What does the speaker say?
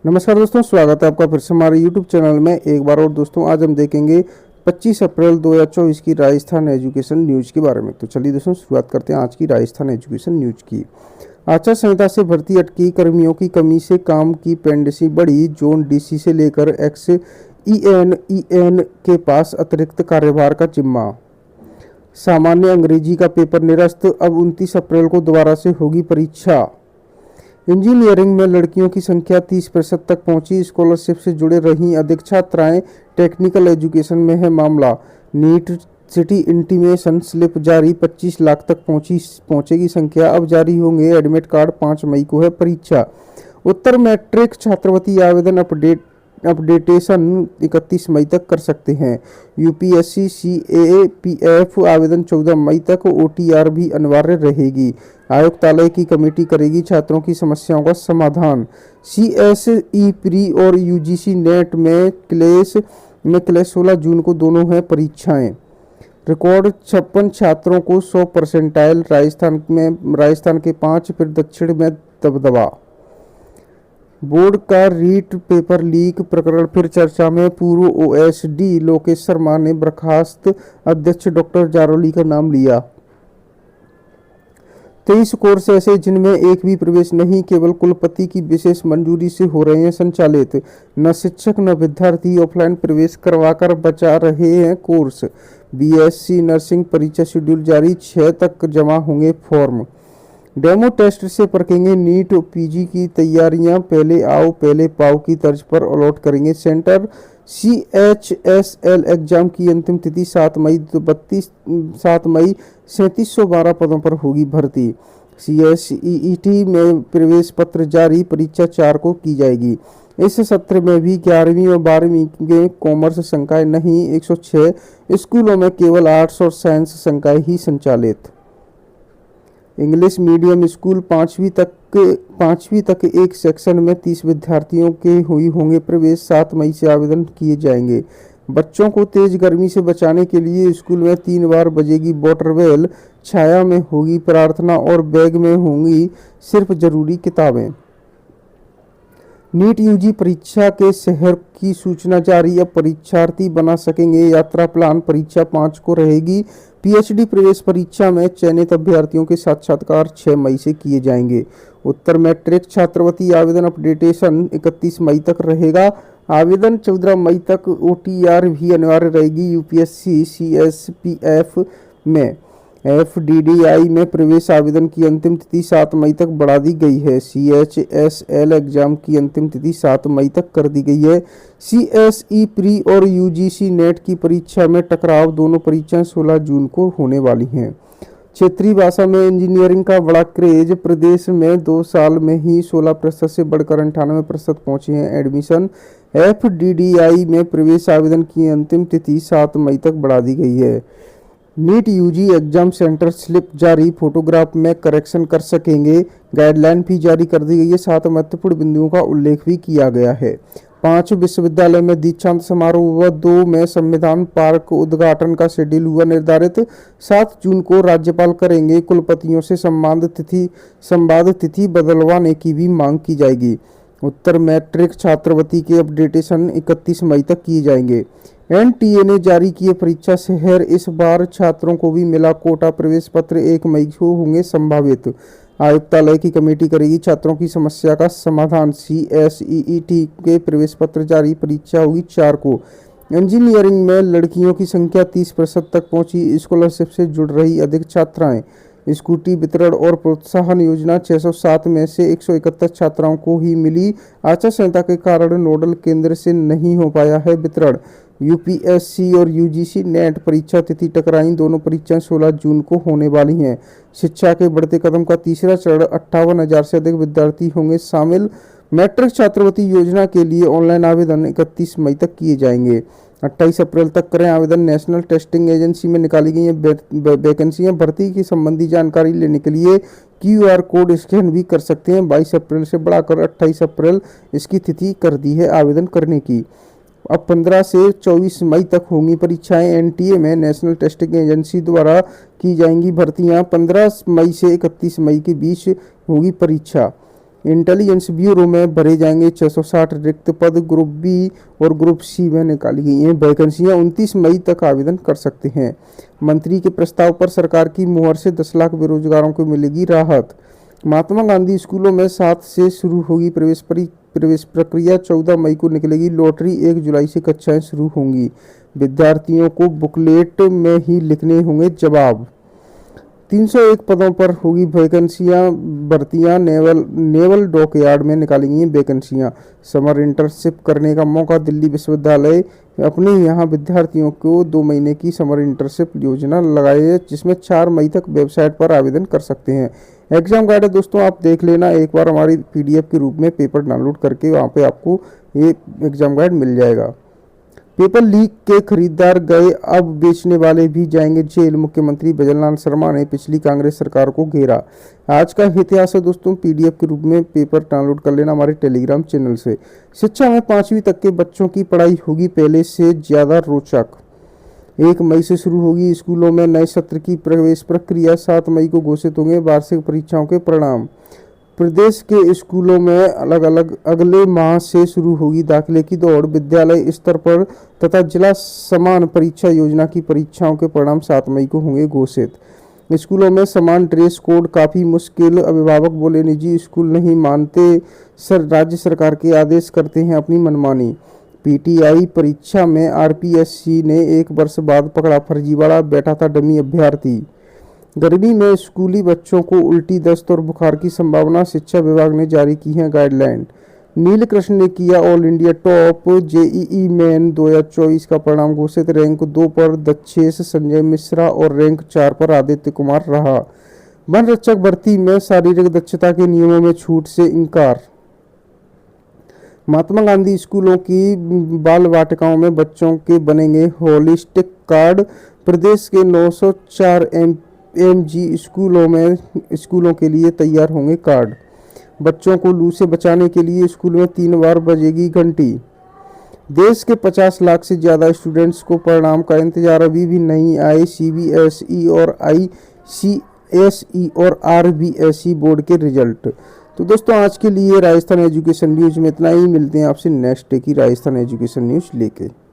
नमस्कार दोस्तों, स्वागत है आपका फिर से हमारे YouTube चैनल में एक बार। और दोस्तों आज हम देखेंगे 25 अप्रैल 2024 की राजस्थान एजुकेशन न्यूज़ के बारे में। तो चलिए दोस्तों शुरुआत करते हैं आज की राजस्थान एजुकेशन न्यूज़ की। आचार संहिता से भर्ती अटकी, कर्मियों की कमी से काम की पेंडेंसी बढ़ी, जोन डीसी से लेकर एक्स ईएन के पास अतिरिक्त कार्यभार का जिम्मा। सामान्य अंग्रेजी का पेपर निरस्त, अब 29 अप्रैल को दोबारा से होगी परीक्षा। इंजीनियरिंग में लड़कियों की संख्या 30% तक पहुंची, स्कॉलरशिप से जुड़े रहीं अधिक छात्राएं, टेक्निकल एजुकेशन में है मामला। नीट सिटी इंटीमेशन स्लिप जारी, 25 लाख तक पहुंचेगी संख्या, अब जारी होंगे एडमिट कार्ड, 5 मई को है परीक्षा। उत्तर मैट्रिक छात्रवृत्ति आवेदन अपडेटेशन 31 मई तक कर सकते हैं। यूपीएससी सीएपीएफ आवेदन 14 मई तक, ओटीआर भी अनिवार्य रहेगी। आयुक्तालय की कमेटी करेगी छात्रों की समस्याओं का समाधान। सीएसई प्री और यूजीसी नेट में क्लेश 16 जून को दोनों हैं परीक्षाएं। रिकॉर्ड 56 छात्रों को 100 परसेंटाइल, राजस्थान के 5, फिर दक्षिण में दबदबा। बोर्ड का रीट पेपर लीक प्रकरण फिर चर्चा में, पूर्व ओएसडी लोकेश शर्मा ने बर्खास्त अध्यक्ष डॉक्टर जारोली का नाम लिया। 23 कोर्स ऐसे जिनमें एक भी प्रवेश नहीं, केवल कुलपति की विशेष मंजूरी से हो रहे हैं संचालित। न शिक्षक न विद्यार्थी ऑफलाइन प्रवेश करवाकर बचा रहे हैं कोर्स। बीएससी नर्सिंग परीक्षा शेड्यूल जारी, 6 तक जमा होंगे फॉर्म। डेमो टेस्ट से परखेंगे नीट पीजी की तैयारियां, पहले आओ पहले पाओ की तर्ज पर अलॉट करेंगे सेंटर। सीएचएसएल एग्जाम की अंतिम तिथि 7 मई 3712 पदों पर होगी भर्ती। सीएसईटी में प्रवेश पत्र जारी, परीक्षा 4 को की जाएगी। इस सत्र में भी 11वीं और 12वीं के कॉमर्स संकाय नहीं, 106 स्कूलों में केवल आर्ट्स और साइंस संकाय ही संचालित। इंग्लिश मीडियम स्कूल 5वीं तक एक सेक्शन में 30 विद्यार्थियों के होंगे प्रवेश, 7 मई से आवेदन किए जाएंगे। बच्चों को तेज गर्मी से बचाने के लिए स्कूल में 3 बार बजेगी वाटर बेल, छाया में होगी प्रार्थना और बैग में होंगी सिर्फ जरूरी किताबें। नीट यूजी परीक्षा के शहर की सूचना जारी, अब परीक्षार्थी बना सकेंगे यात्रा प्लान, परीक्षा 5 को रहेगी। पीएचडी प्रवेश परीक्षा में चयनित अभ्यर्थियों के साक्षात्कार 6 मई से किए जाएंगे। उत्तर मैट्रिक छात्रवृत्ति आवेदन अपडेटेशन 31 मई तक रहेगा, आवेदन 14 मई तक, ओटीआर भी अनिवार्य रहेगी। यूपीएससी सीएसपीएफ में एफडीडीआई में प्रवेश आवेदन की अंतिम तिथि 7 मई तक बढ़ा दी गई है। सीएचएसएल एग्जाम की अंतिम तिथि 7 मई तक कर दी गई है। सीएसई प्री और यूजीसी नेट की परीक्षा में टकराव, दोनों परीक्षाएं 16 जून को होने वाली हैं। क्षेत्रीय भाषा में इंजीनियरिंग का बड़ा क्रेज, प्रदेश में 2 साल में ही 16% से बढ़कर 98% पहुंचे हैं एडमिशन। एफडीडीआई में प्रवेश आवेदन की अंतिम तिथि 7 मई तक बढ़ा दी गई है। NEET UG exam centre slip जारी, फोटोग्राफ में करेक्शन कर सकेंगे, गाइडलाइन भी जारी कर दी गई है। 7 महत्वपूर्ण बिंदुओं का उल्लेख भी किया गया है। 5 विश्वविद्यालय में दीक्षांत समारोह हुआ, 2 में संविधान पार्क उद्घाटन का शेड्यूल हुआ निर्धारित। 7 जून को राज्यपाल करेंगे कुलपतियों से संवाद तिथि बदलवाने की भी मांग की जाएगी। उत्तर मैट्रिक छात्रवृत्ति के अपडेटेशन 31 मई तक किए जाएंगे। एनटीए ने जारी किए परीक्षा शहर, इस बार छात्रों को भी मिला कोटा, प्रवेश पत्र 1 मई को होंगे संभावित। आयुक्तालय की कमेटी करेगी छात्रों की समस्या का समाधान। सीएसईटी के प्रवेश पत्र जारी, परीक्षा होगी 4 को। इंजीनियरिंग में लड़कियों की संख्या 30% तक पहुंची, स्कॉलरशिप से जुड़ रही अधिक छात्राएं। स्कूटी वितरण और प्रोत्साहन योजना 607 में से 171 छात्राओं को ही मिली, आचार संहिता के कारण नोडल केंद्र से नहीं हो पाया है वितरण। यूपीएससी और यूजीसी नेट परीक्षा तिथि टकराई, दोनों परीक्षाएं 16 जून को होने वाली हैं। शिक्षा के बढ़ते कदम का तीसरा चरण, 58,000 से अधिक विद्यार्थी होंगे शामिल। मैट्रिक छात्रवृत्ति योजना के लिए ऑनलाइन आवेदन 31 मई तक किए जाएंगे। 28 अप्रैल तक करें आवेदन। नेशनल टेस्टिंग एजेंसी में निकाली गई हैं वैकेंसियां, भर्ती की संबंधी जानकारी लेने के लिए क्यूआर कोड स्कैन भी कर सकते हैं। 22 अप्रैल से बढ़ाकर 28 अप्रैल इसकी तिथि कर दी है आवेदन करने की। अब 15 से 24 मई तक होंगी परीक्षाएं। एनटीए में नेशनल टेस्टिंग एजेंसी द्वारा की जाएंगी भर्तियां। 15 मई से 31 मई के बीच होगी परीक्षा। इंटेलिजेंस ब्यूरो में भरे जाएंगे 660 रिक्त पद। ग्रुप बी और ग्रुप सी में निकाली गई हैं वैकेंसियां। 29 मई तक आवेदन कर सकते हैं। मंत्री के प्रस्ताव पर सरकार की मुहर से 10 लाख बेरोजगारों को मिलेगी राहत। महात्मा गांधी स्कूलों में 7 से शुरू होगी प्रवेश प्रक्रिया। 14 मई को निकलेगी लॉटरी। 1 जुलाई से कक्षाएं शुरू होंगी। विद्यार्थियों को बुकलेट में ही लिखने होंगे जवाब। 301 पदों पर होगी वैकेंसियां। भर्तियां नेवल डॉकयार्ड में निकाली गई वैकेंसियां। समर इंटर्नशिप करने का मौका। दिल्ली विश्वविद्यालय अपने यहाँ विद्यार्थियों को 2 महीने की समर इंटर्नशिप योजना लगाई है, जिसमें 4 मई तक वेबसाइट पर आवेदन कर सकते हैं। एग्जाम गाइड है दोस्तों, आप देख लेना एक बार हमारी PDF के रूप में पेपर डाउनलोड करके, वहाँ पे आपको ये एग्जाम गाइड मिल जाएगा। पेपर लीक के खरीदार गए, अब बेचने वाले भी जाएंगे जेल। मुख्यमंत्री भजनलाल शर्मा ने पिछली कांग्रेस सरकार को घेरा। आज का इतिहास है दोस्तों, PDF के रूप में पेपर डाउनलोड कर लेना हमारे टेलीग्राम चैनल से। शिक्षा में 5वीं तक के बच्चों की पढ़ाई होगी पहले से ज़्यादा रोचक। 1 मई से शुरू होगी स्कूलों में नए सत्र की प्रवेश प्रक्रिया। 7 मई को घोषित होंगे वार्षिक परीक्षाओं के परिणाम। प्रदेश के स्कूलों में अगले माह से शुरू होगी दाखिले की दौड़। विद्यालय स्तर पर तथा जिला समान परीक्षा योजना की परीक्षाओं के परिणाम 7 मई को होंगे घोषित। स्कूलों में समान ड्रेस कोड काफ़ी मुश्किल, अभिभावक बोले निजी स्कूल नहीं मानते, राज्य सरकार के आदेश करते हैं अपनी मनमानी। PTI परीक्षा में RPSC ने 1 वर्ष बाद पकड़ा फर्जीवाड़ा, बैठा था डमी अभ्यर्थी। गर्मी में स्कूली बच्चों को उल्टी, दस्त और बुखार की संभावना। शिक्षा विभाग ने जारी की है गाइडलाइन। नीलकृष्ण ने किया all India top. JEE main 2024 का परिणाम घोषित। रैंक 2 पर दक्षेश संजय मिश्रा और रैंक 4 पर आदित्य कुमार रहा। वन रक्षक भर्ती में शारीरिक दक्षता के नियमों में छूट से इंकार। महात्मा गांधी स्कूलों की बाल वाटिकाओं में बच्चों के बनेंगे होलिस्टिक कार्ड। प्रदेश के 904 MG स्कूलों के लिए तैयार होंगे कार्ड। बच्चों को लू से बचाने के लिए स्कूल में 3 बार बजेगी घंटी। देश के 50 लाख से ज़्यादा स्टूडेंट्स को परिणाम का इंतजार, अभी भी नहीं आए CBSE और ICSE और RBSE बोर्ड के रिजल्ट। तो दोस्तों आज के लिए राजस्थान एजुकेशन न्यूज में इतना ही। मिलते हैं आपसे नेक्स्ट डे की राजस्थान एजुकेशन न्यूज लेके।